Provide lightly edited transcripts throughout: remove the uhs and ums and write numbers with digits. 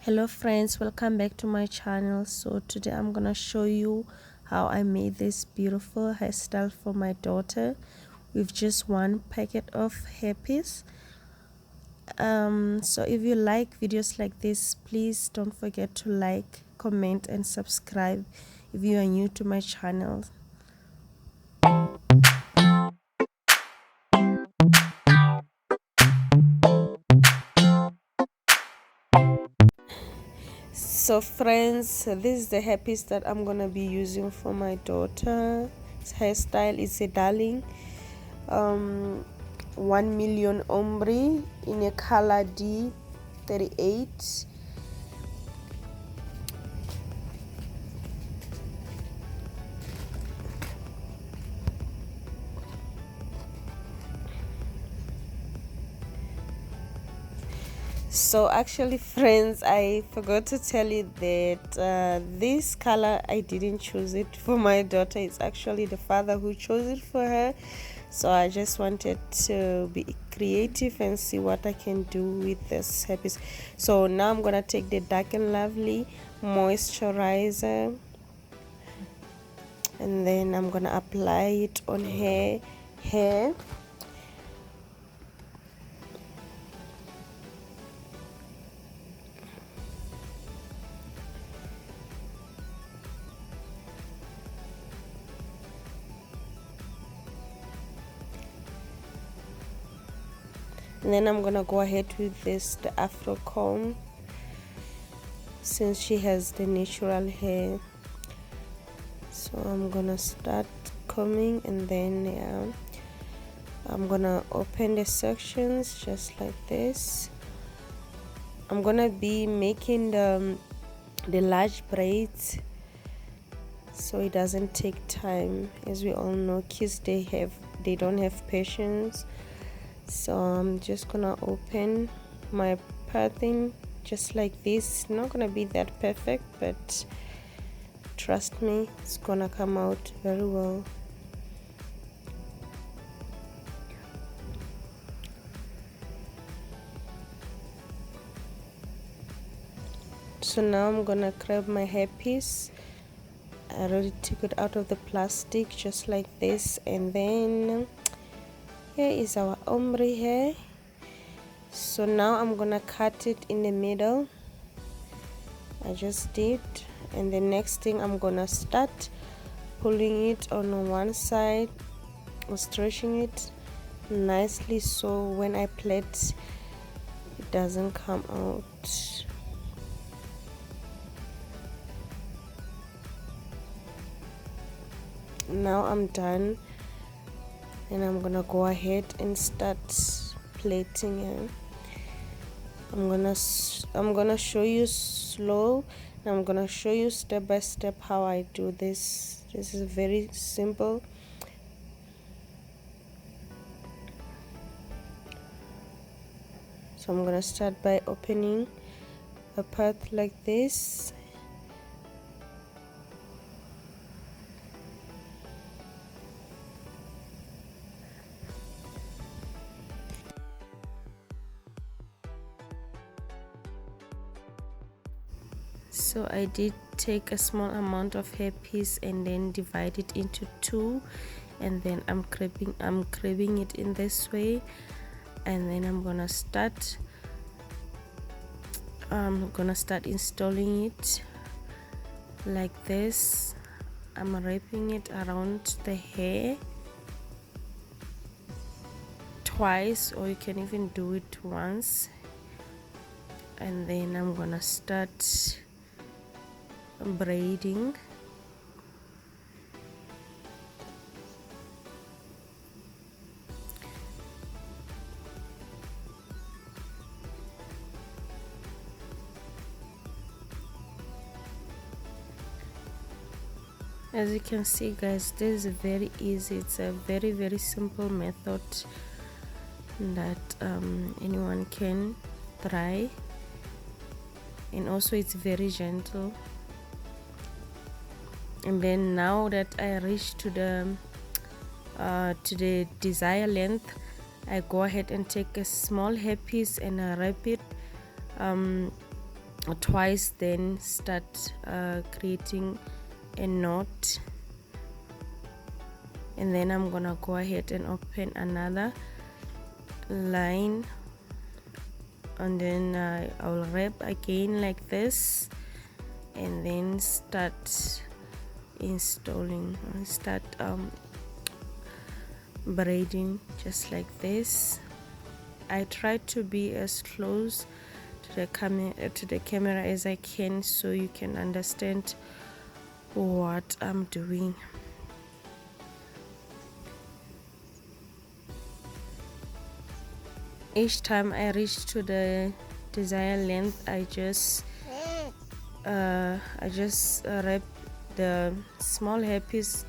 Hello friends, welcome back to my channel. So today I'm gonna show you how I made this beautiful hairstyle for my daughter with just one packet of hairpiece. So if you like videos like this, please don't forget to like, comment and subscribe if you are new to my channel. So friends, this is the hairpiece that I'm gonna be using for my daughter's hairstyle. It's a darling 1 million ombre in a color D38. So actually friends, I forgot to tell you that this color, I didn't choose it for my daughter. It's actually the father who chose it for her. So I just wanted to be creative and see what I can do with this hairpiece. So now I'm gonna take the Dark and Lovely moisturizer and then I'm gonna apply it on her hair. And then I'm gonna go ahead with the afro comb, since she has the natural hair. So I'm gonna start combing and then I'm gonna open the sections just like this. I'm gonna be making the large braids so it doesn't take time. As we all know, kids they don't have patience. So I'm just gonna open my pattern just like this. It's not gonna be that perfect, but trust me, it's gonna come out very well. So now I'm gonna grab my hairpiece. I already took it out of the plastic just like this, and then here is our ombre hair. So now I'm gonna cut it in the middle. I just did, and the next thing I'm gonna start pulling it on one side or stretching it nicely so when I plait it doesn't come out. Now I'm done, and I'm gonna go ahead and start plaiting it. I'm gonna show you slow, and I'm gonna show you step by step how I do this. This is very simple. So I'm gonna start by opening a path like this. So I did take a small amount of hairpiece and then divide it into two, and then I'm cribbing it in this way, and then I'm gonna start installing it like this. I'm wrapping it around the hair twice, or you can even do it once, and then I'm gonna start braiding. As you can see guys, this is very easy. It's a very simple method that anyone can try, and also it's very gentle. And then now that I reach to the desired length, I go ahead and take a small hairpiece and I wrap it twice, then start creating a knot, and then I'm gonna go ahead and open another line, and then I'll wrap again like this, and then start braiding just like this. I try to be as close to the camera as I can, so you can understand what I'm doing. Each time I reach to the desired length, I just wrap the small hairpiece,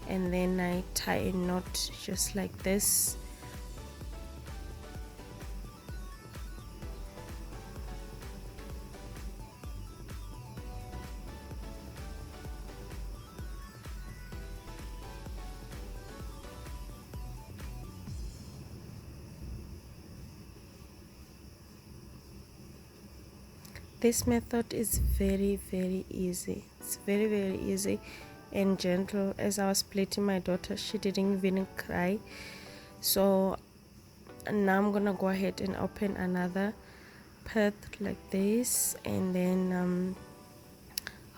and then I tie a knot just like this. This method is very easy. It's very easy and gentle. As I was plaiting my daughter, she didn't even cry. So now I'm gonna go ahead and open another path like this, and then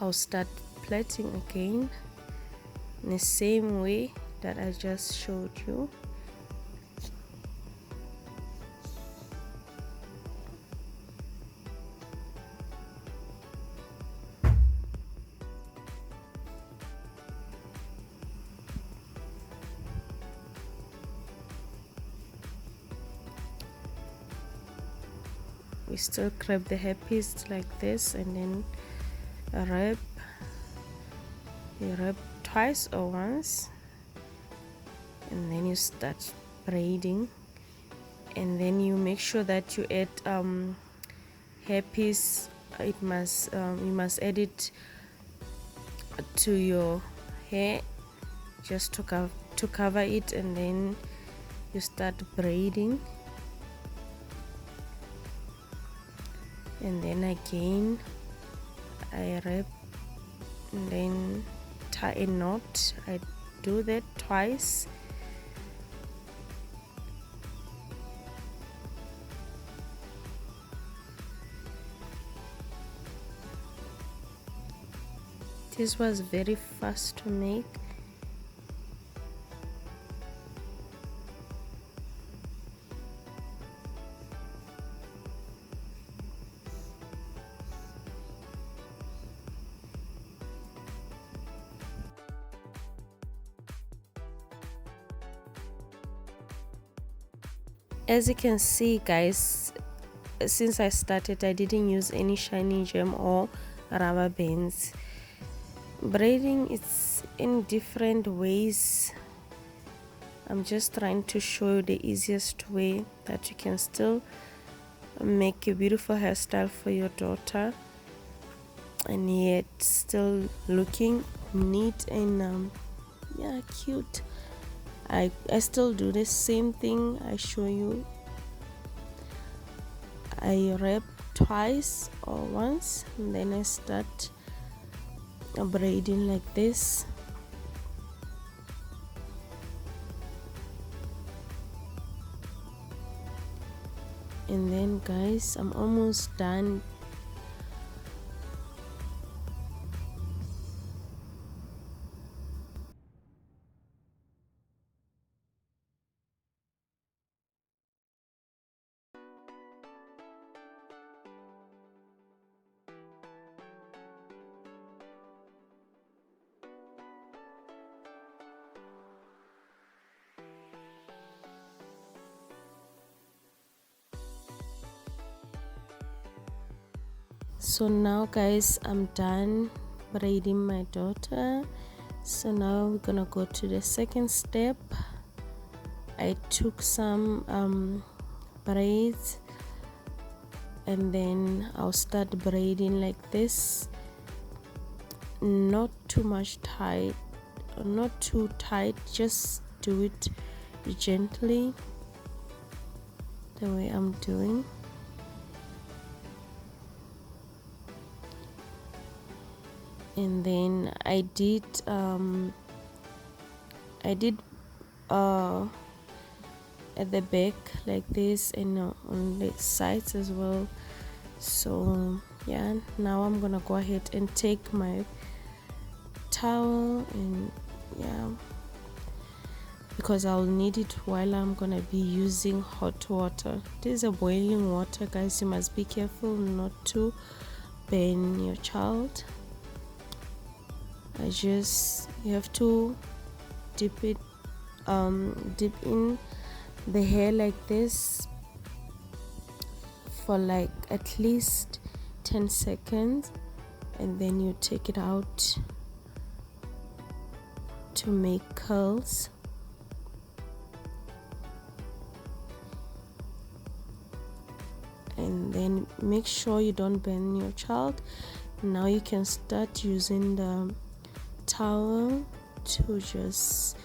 I'll start plaiting again in the same way that I just showed you. We still grab the hairpiece like this, and then you wrap twice or once, and then you start braiding, and then you make sure that you add hairpiece. It must you must add it to your hair just to cover it, and then you start braiding. And then again I wrap and then tie a knot. I do that twice. This was very fast to make. As you can see, guys, since I started, I didn't use any shiny gem or rubber bands. Braiding is in different ways. I'm just trying to show you the easiest way that you can still make a beautiful hairstyle for your daughter, and yet still looking neat and yeah, cute. I still do the same thing I show you. I wrap twice or once, and then I start braiding like this. And then, guys, I'm almost done. So now, guys, I'm done braiding my daughter. So now we're gonna go to the second step. I took some braids, and then I'll start braiding like this. Not too much tight, not too tight, just do it gently the way I'm doing. and then I did at the back like this, and on the sides as well. So yeah, now I'm gonna go ahead and take my towel, and yeah, because I'll need it while I'm gonna be using hot water. This is a boiling water, guys. You must be careful not to burn your child. You have to dip in the hair like this for like at least 10 seconds, and then you take it out to make curls. And then make sure you don't burn your child. Now you can start using the towel to just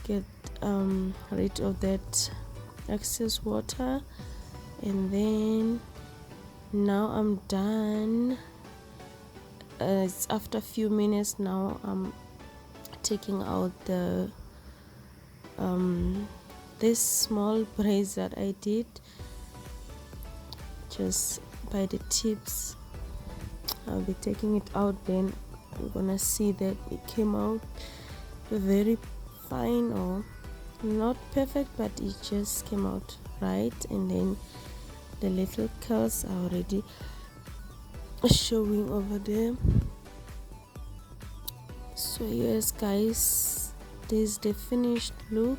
get rid of that excess water. And then now I'm done. It's after a few minutes now. I'm taking out the this small braids that I did just by the tips. I'll be taking it out, then you're gonna see that it came out very fine, or not perfect, but it just came out right. And then the little curls are already showing over there. So yes guys, this is the finished look.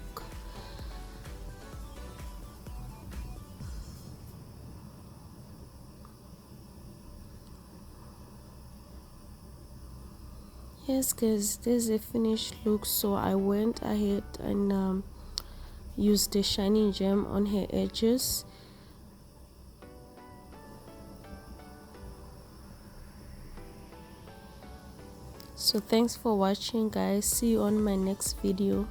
Yes guys, this is a finished look. So I went ahead and used the shiny gem on her edges. So thanks for watching guys. See you on my next video.